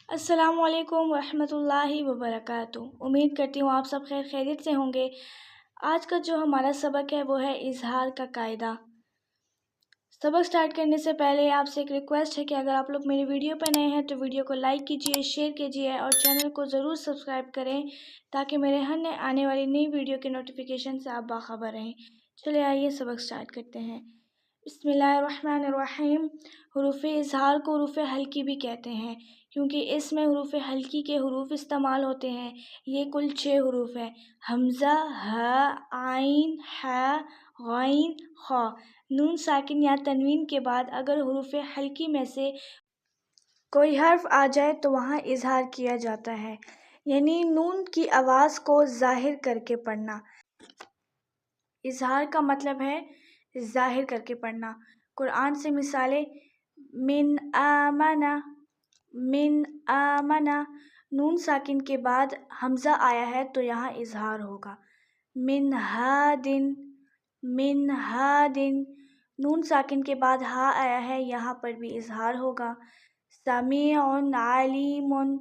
अस्सलाम वालेकुम रहमतुल्लाहि वबरकातुह। उम्मीद करती हूँ आप सब खैरियत से होंगे। आज का जो हमारा सबक है वो है इजहार का कायदा। सबक स्टार्ट करने से पहले आपसे एक रिक्वेस्ट है कि अगर आप लोग मेरी वीडियो पर नए हैं तो वीडियो को लाइक कीजिए, शेयर कीजिए और चैनल को ज़रूर सब्सक्राइब करें ताकि मेरे हर आने वाली नई वीडियो के नोटिफिकेशन से आप बाखबर रहें। चलिए आइए सबक स्टार्ट करते हैं। बिस्मिल्लाहिर्रहमानिर्रहीम। हरूफ इजहार को हरूफ हल्की भी कहते हैं क्योंकि इसमें हरूफ हल्की के हरूफ इस्तेमाल होते हैं। ये कुल 6 हरूफ हैं। हमज़ा, ह, आइन, ह, गैन, ख। नून साकिन या तनवीन के बाद अगर हरूफ हल्की में से कोई हर्फ आ जाए तो वहाँ इजहार किया जाता है, यानी नून की आवाज़ को ज़ाहिर करके पढ़ना। इजहार का मतलब है ज़ाहिर करके पढ़ना। कुरान से मिसालें, मिन आमना, मिन आमना। नून साकिन के बाद हमज़ा आया है तो यहाँ इजहार होगा। मिन हादिन, मिन हादिन। नून साकिन के बाद हा आया है, यहाँ पर भी इजहार होगा। समीउन अलीमुन,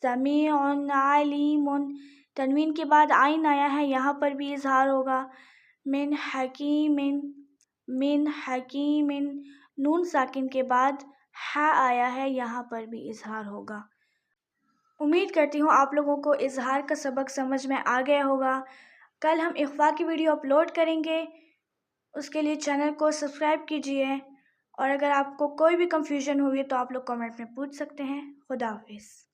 समीउन अलीमुन। तनवीन के बाद आइन आया है, यहाँ पर भी इजहार होगा। मिन हकीमिन, मिन हकीमिन। नून साकिन के बाद हा आया है, यहाँ पर भी इजहार होगा। उम्मीद करती हूँ आप लोगों को इजहार का सबक समझ में आ गया होगा। कल हम इख्फा की वीडियो अपलोड करेंगे, उसके लिए चैनल को सब्सक्राइब कीजिए और अगर आपको कोई भी कंफ्यूजन हुई तो आप लोग कमेंट में पूछ सकते हैं। खुदा हाफिज़।